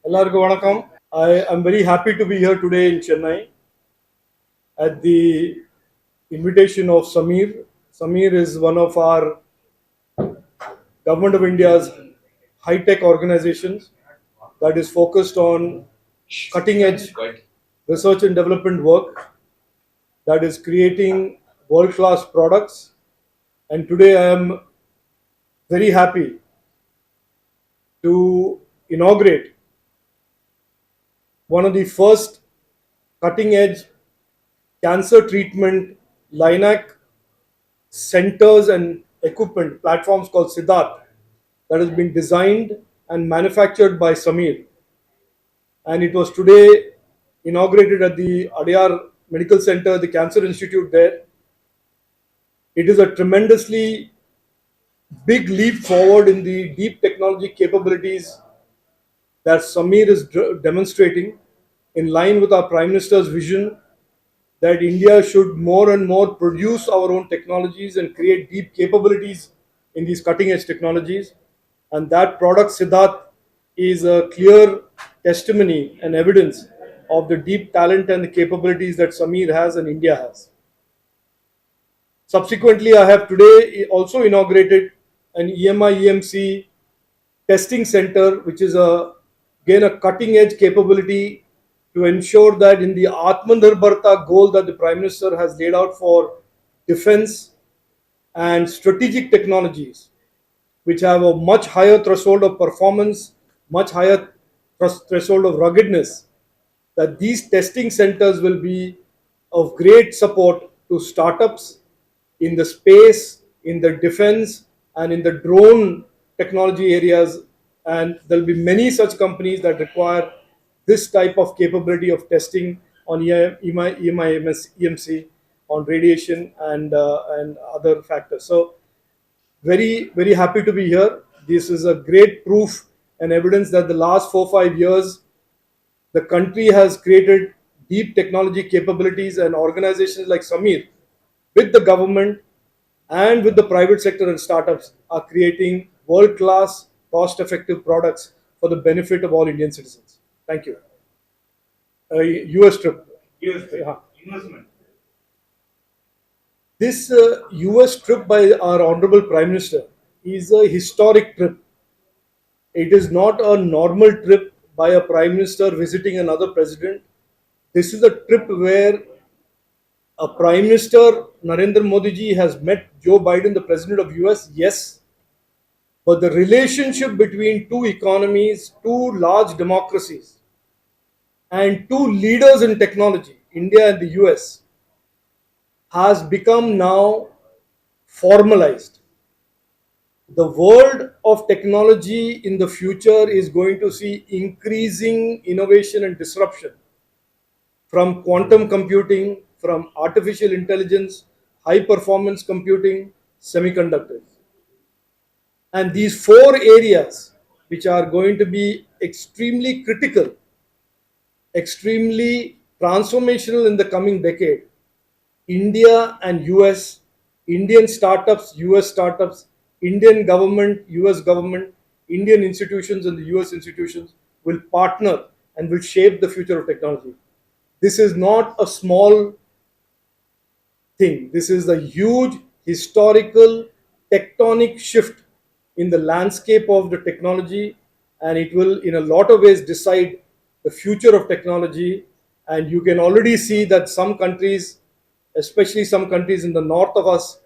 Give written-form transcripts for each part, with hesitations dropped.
Ellarku vanakkam. I am very happy to be here today in Chennai at the invitation of Samir. Samir is one of our Government of India's high-tech organizations that is focused on cutting-edge research and development work that is creating world-class products. And today I am very happy to inaugurate one of the first cutting-edge cancer treatment LINAC centers and equipment platforms called Siddharth that has been designed and manufactured by Samir. And it was today inaugurated at the Adyar Medical Center, the Cancer Institute there. It is a tremendously big leap forward in the deep technology capabilities that Samir is demonstrating in line with our Prime Minister's vision that India should more and more produce our own technologies and create deep capabilities in these cutting edge technologies. And that product, Siddharth, is a clear testimony and evidence of the deep talent and the capabilities that Samir has and India has. Subsequently, I have today also inaugurated an EMI EMC testing center, which is again a cutting edge capability to ensure that in the Atmanirbharta goal that the Prime Minister has laid out for defense and strategic technologies, which have a much higher threshold of performance, much higher threshold of ruggedness, that these testing centers will be of great support to startups in the space, in the defense, and in the drone technology areas. And there will be many such companies that require this type of capability of testing on EMI, EMC, on radiation and other factors. So very happy to be here. This is a great proof and evidence that the last 4 5 years the country has created deep technology capabilities, and organizations like Samir with the government and with the private sector and startups are creating world class cost effective products for the benefit of all Indian citizens. Thank you. US trip. US Yeah. investment. This US trip by our Honorable Prime Minister is a historic trip. It is not a normal trip by a Prime Minister visiting another president. This is a trip where a Prime Minister, Narendra Modi ji, has met Joe Biden, the President of US, yes, but the relationship between two economies, two large democracies, and two leaders in technology, India and the US, has become now formalized. The world of technology in the future is going to see increasing innovation and disruption from quantum computing, from artificial intelligence, high performance computing, semiconductors. And these four areas, which are going to be extremely critical, extremely transformational in the coming decade, India and US, Indian startups, US startups, Indian government, US government, Indian institutions, and the US institutions will partner and will shape the future of technology. This is not a small thing. This is a huge historical tectonic shift in the landscape of the technology, and it will, in a lot of ways, decide the future of technology. And you can already see that some countries, especially some countries in the north of us,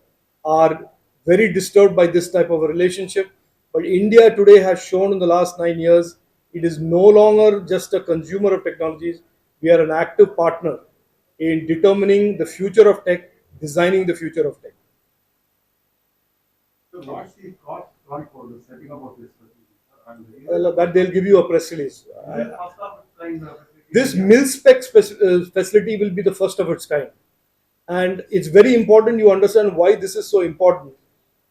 are very disturbed by this type of a relationship. But India today has shown in the last 9 years it is no longer just a consumer of technologies. We are an active partner in determining the future of tech, designing the future of tech. So what's the cost front for the setting up of this facility, sir? Well, that they'll give you a press release. This is first of its kind facility. This mil-spec facility will be the first of its kind. And it's very important you understand why this is so important.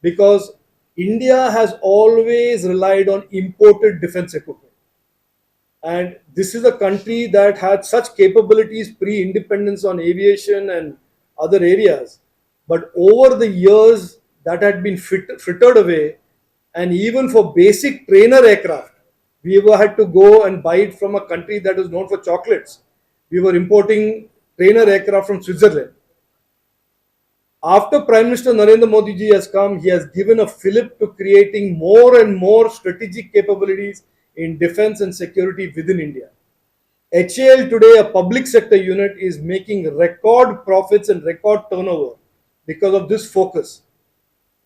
Because India has always relied on imported defense equipment. And this is a country that had such capabilities pre-independence on aviation and other areas. But over the years, that had been frittered away. And even for basic trainer aircraft, We ever had to go and buy it from a country that is known for chocolates. We were importing trainer aircraft from Switzerland. After Prime Minister Narendra Modi ji has come, he has given a fillip to creating more and more strategic capabilities in defense and security within India. HAL today, a public sector unit, is making record profits and record turnover because of this focus.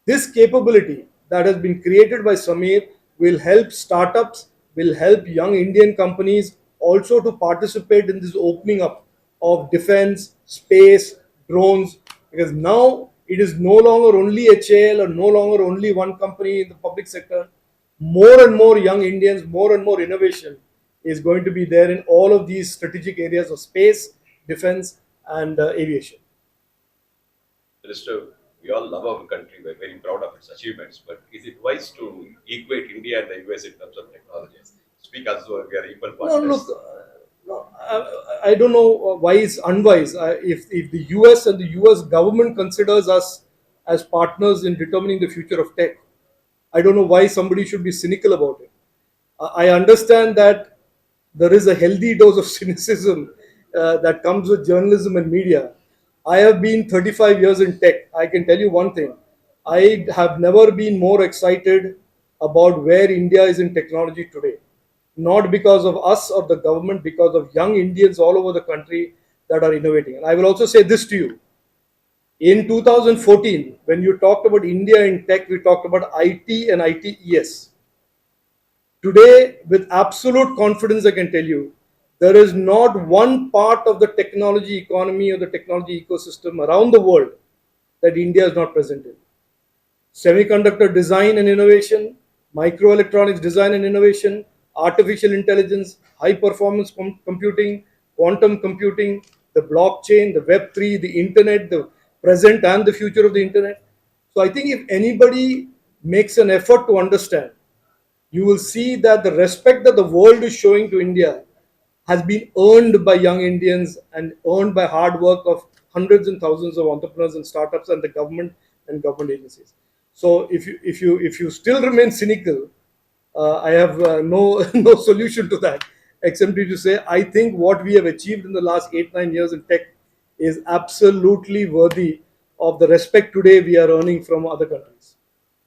This capability that has been created by Samir will help startups, will help young Indian companies also to participate in this opening up of defense, space, drones, because now it is no longer only HAL or no longer only one company in the public sector. More and more young Indians, more and more innovation is going to be there in all of these strategic areas of space, defense, and aviation. Minister, we all love our country. We're very proud of its achievements. But is it wise to equate India and the US in terms of technology? Speak as though we are equal No, partners. look, no, I don't know wise, unwise. If the US and the US government considers us as partners in determining the future of tech, I don't know why somebody should be cynical about it. I understand that there is a healthy dose of cynicism that comes with journalism and media. I have been 35 years in tech. I can tell you one thing. I have never been more excited about where India is in technology today. Not because of us or the government, because of young Indians all over the country that are innovating. And I will also say this to you. In 2014, when you talked about India in tech, we talked about IT and ITES. Today, with absolute confidence, I can tell you, there is not one part of the technology economy or the technology ecosystem around the world that India is not present in. Semiconductor design and innovation, microelectronics design and innovation, artificial intelligence, high performance computing, quantum computing, the blockchain, the Web3, the internet, the present and the future of the internet. So I think if anybody makes an effort to understand, you will see that the respect that the world is showing to India has been earned by young Indians and earned by hard work of hundreds and thousands of entrepreneurs and startups and the government and government agencies. So if you still remain cynical, I have no no solution to that except to say I think what we have achieved in the last 8-9 years in tech is absolutely worthy of the respect today we are earning from other countries.